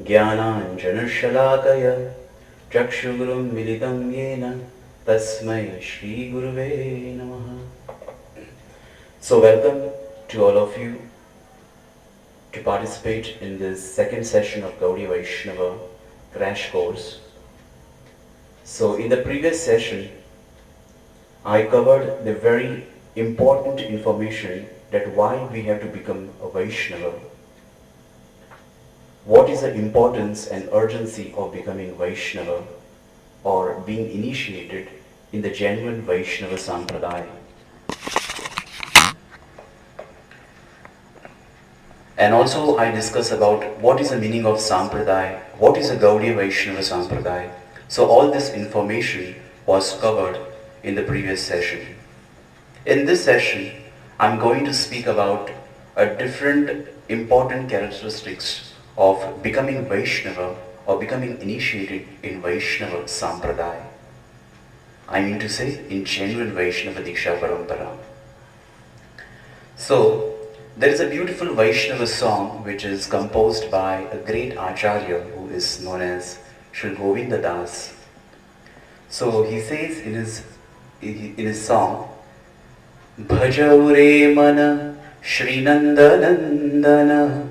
ज्ञानाञ्जनशलाकय चक्षुगुरुं मिलितं येन तस्मै श्रीगुरुवे नमः. So welcome to all of you to participate in this second session of Gaudiya Vaishnava crash course. So in the previous session, I covered the very important information that why we have to become a Vaishnava. What is the importance and urgency of becoming Vaishnava or being initiated in the genuine Vaishnava Sampradaya? And also I discuss about what is the meaning of Sampradaya, what is a Gaudiya Vaishnava Sampradaya. So all this information was covered in the previous session. In this session, I'm going to speak about a different important characteristics of becoming Vaishnava or becoming initiated in Vaishnava Sampradaya. I mean to say in genuine Vaishnava diksha parampara. So there is a beautiful Vaishnava song which is composed by a great Acharya who is known as Sri Govinda Das. So he says in his song, Bhajaure mana Shri Nandanandana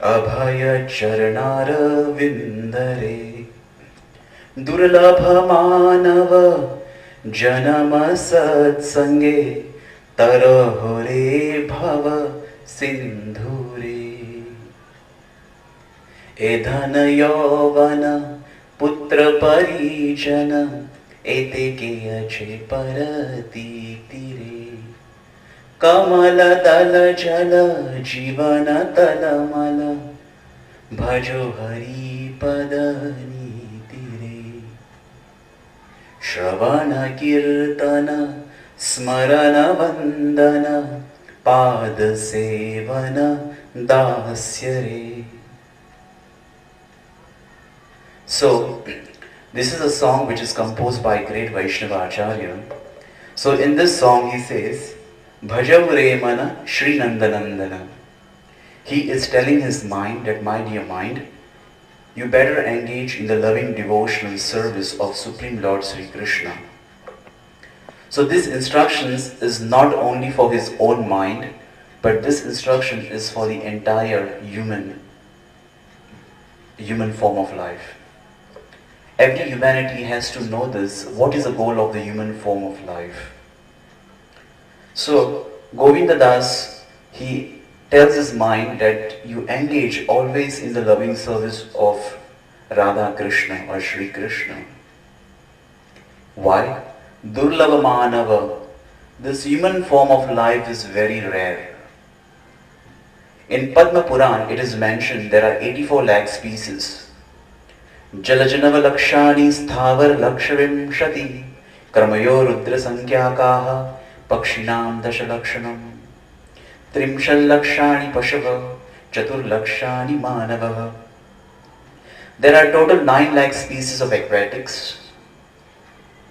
Abhaya Charanara Vindare Durlabha Manava Janama Satsange Tarahore Bhava Sindhure Edhana Yavana Putra Parijana Ete Keyache Parati Tire Kamala Dala Jala Jivana Talamala Bhajo Hari Padani Tire Shravana Kirtana Smarana Vandana Pada Sevana Dasyare. So, this is a song which is composed by great Vaishnava Acharya. So in this song he says, Bhajav Mana Shri Nandanandana. He is telling his mind that, my dear mind, you better engage in the loving devotional service of Supreme Lord Sri Krishna. So this instructions is not only for his own mind, but this instruction is for the entire human form of life. Every humanity has to know this, what is the goal of the human form of life. So Govinda Das, he tells his mind that you engage always in the loving service of Radha Krishna or Shri Krishna. Why? Durlava Manava, this human form of life is very rare. In Padma Puran it is mentioned there are 84 lakh species. Jalajanava Lakshani Sthavar Lakshavim Shati Kramayo Rudra Sankhyaakaha Pakshinam Dashalakshanam Trimshal Lakshani Pashava Chatur Lakshani Manava. There are total 9 lakh species of aquatics,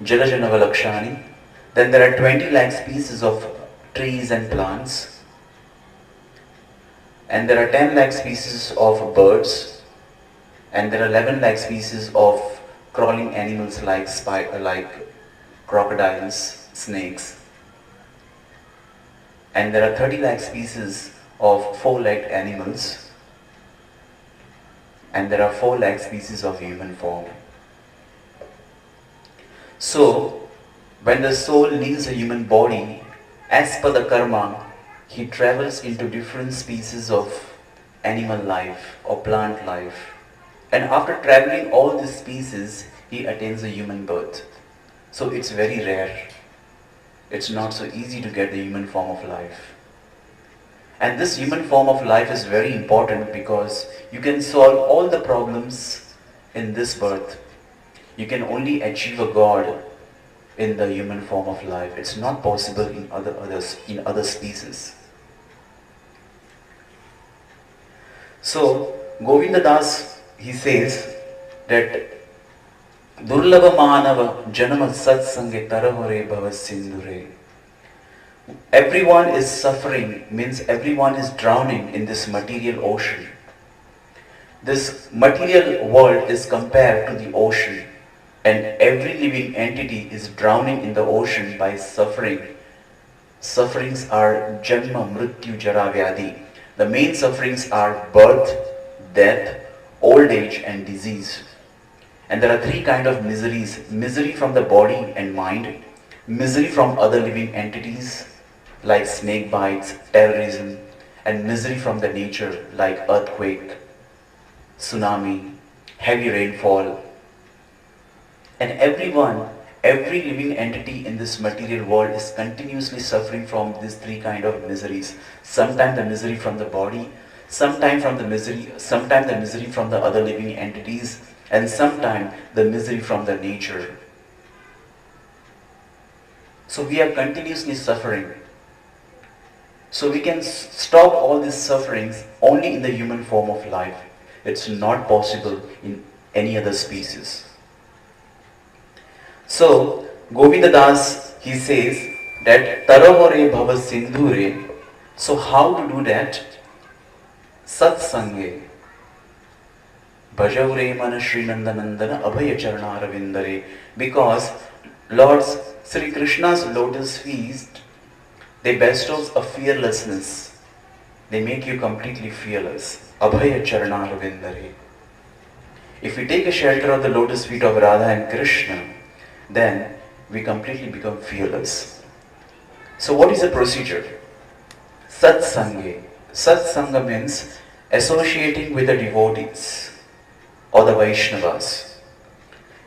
Jalajanava Lakshani. Then there are 20 lakh species of trees and plants. And there are 10 lakh species of birds. And there are 11 lakh species of crawling animals like crocodiles, snakes. And there are 30 lakh species of four-legged animals. And there are 4 lakh species of human form. So, when the soul leaves a human body, as per the karma, he travels into different species of animal life or plant life. And after traveling all these species, he attains a human birth. So it's very rare. It's not so easy to get the human form of life. And this human form of life is very important because you can solve all the problems in this birth. You can only achieve a God in the human form of life. It's not possible in other species. So Govinda Das, he says that Durlabha Manava Janama Satsange Tarahore Bhava Sindhure. Everyone is suffering, means everyone is drowning in this material ocean. This material world is compared to the ocean, and every living entity is drowning in the ocean by suffering. Sufferings are janma, mrityu, jara, vyadhi. The main sufferings are birth, death, old age and disease. And there are three kinds of miseries: misery from the body and mind, misery from other living entities like snake bites, terrorism, and misery from the nature like earthquake, tsunami, heavy rainfall. And every living entity in this material world is continuously suffering from these three kinds of miseries. Sometimes the misery from the body, sometimes the misery from the other living entities, and sometimes the misery from the nature. So we are continuously suffering. So we can stop all these sufferings only in the human form of life. It's not possible in any other species. So Govinda Das, he says that Taravore Bhava Sindhure. So how to do that? Satsange. Bhajavre Mana Shri Nandanandana Abhaya Charana Ravindare. Because Lord Sri Krishna's lotus feast, they bestows a fearlessness. They make you completely fearless. Abhaya Charana Ravindare. If we take a shelter of the lotus feet of Radha and Krishna, then we completely become fearless. So what is the procedure? Satsange. Satsanga means associating with the devotees or the Vaishnavas.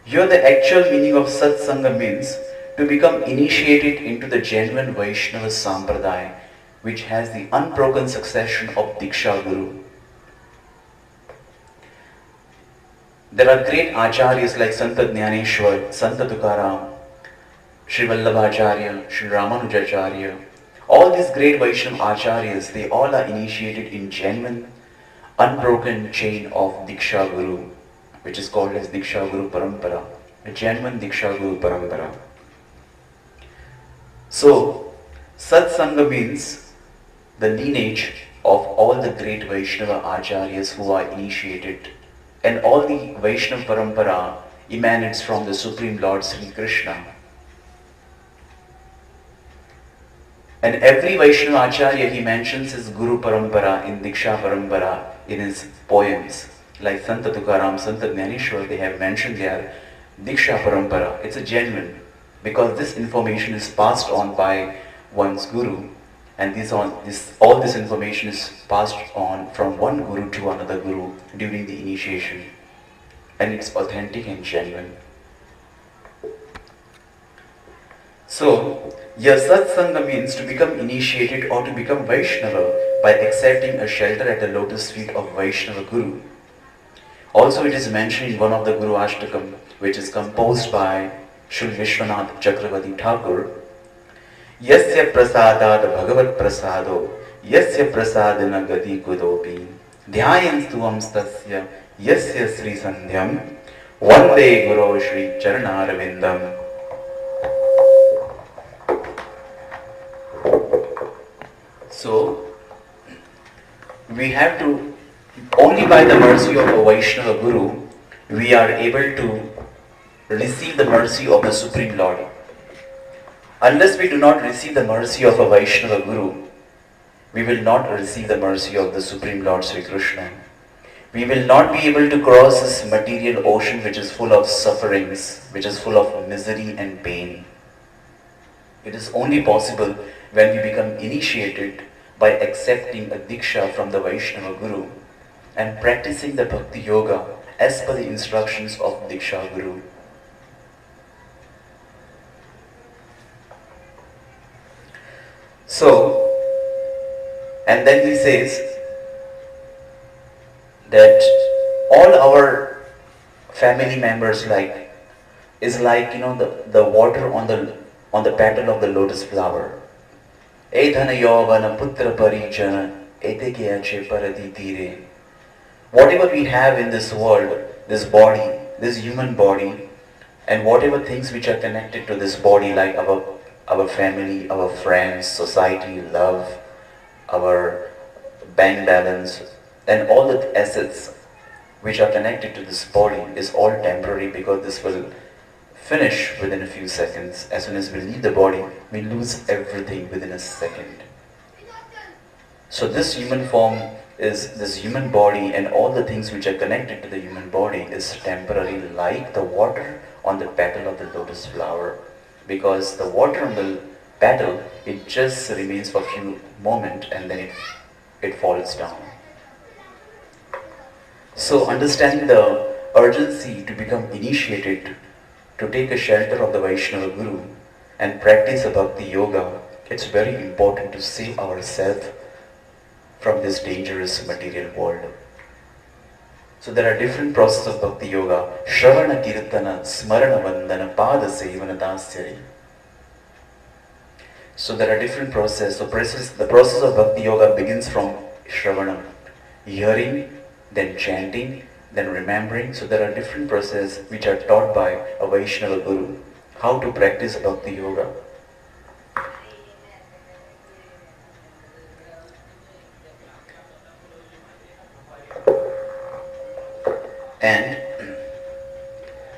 Here the actual meaning of Satsanga means to become initiated into the genuine Vaishnava Sampradaya, which has the unbroken succession of Diksha Guru. There are great acharyas like Santa Jnaneshwar, Santa Tukaram, Sri Vallabhacharya, Sri Ramanujacharya. All these great Vaishnava acharyas, they all are initiated in genuine, unbroken chain of Diksha Guru, which is called as Diksha Guru Parampara, a genuine Diksha Guru Parampara. So, Satsanga means the lineage of all the great Vaishnava acharyas who are initiated, and all the Vaishnava Parampara emanates from the Supreme Lord Sri Krishna. And every Vaishnava Acharya, he mentions his Guru Parampara in Diksha Parampara in his poems. Like Santa Tukaram, Santa Jnaneshwar, they have mentioned their Diksha Parampara. It's a genuine, because this information is passed on by one's Guru, and all this information is passed on from one Guru to another Guru during the initiation. And it's authentic and genuine. So, Satsanga means to become initiated or to become Vaishnava by accepting a shelter at the lotus feet of Vaishnava Guru. Also it is mentioned in one of the Guru Ashtakam, which is composed by Shri Vishwanath Chakravarti Thakur. Yasya prasadad bhagavat prasado, yasya prasadana gati kudopi, dhyayan stuvam stasya, yasya sri sandhyam, vande guru shri charanarvindam. So, we have to, only by the mercy of a Vaishnava Guru, we are able to receive the mercy of the Supreme Lord. Unless we do not receive the mercy of a Vaishnava Guru, we will not receive the mercy of the Supreme Lord Sri Krishna. We will not be able to cross this material ocean which is full of sufferings, which is full of misery and pain. It is only possible when we become initiated by accepting a diksha from the Vaishnava Guru and practicing the Bhakti Yoga as per the instructions of Diksha Guru. So, and then he says that all our family members is like the water on the petal of the lotus flower. Edhana yavana putra parijana etekeache parati tire. Whatever we have in this world, this body, this human body, and whatever things which are connected to this body, like our family, our friends, society, love, our bank balance, and all the assets, which are connected to this body is all temporary, because this will finish within a few seconds. As soon as we leave the body, we lose everything within a second. So this human form is, this human body and all the things which are connected to the human body is temporary, like the water on the petal of the lotus flower. Because the water on the petal, it just remains for a few moments and then it falls down. So understanding the urgency to become initiated, to take a shelter of the Vaishnava Guru and practice a Bhakti Yoga, it's very important to save ourselves from this dangerous material world. So there are different processes of Bhakti Yoga. Shravana Kirtana Smarana Vandana Pada Sevana Dasyari. So there are different processes. The process of Bhakti Yoga begins from Shravana, hearing, then chanting, then remembering. So there are different processes which are taught by a Vaishnava Guru, how to practice Bhakti Yoga. And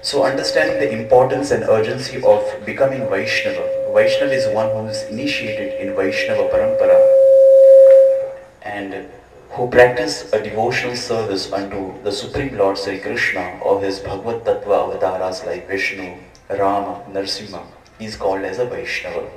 so understanding the importance and urgency of becoming Vaishnava. Vaishnava is one who is initiated in Vaishnava parampara and who practice a devotional service unto the Supreme Lord Sri Krishna or his Bhagavad Tattva avatars like Vishnu, Rama, Narsimha. He is called as a Vaishnava.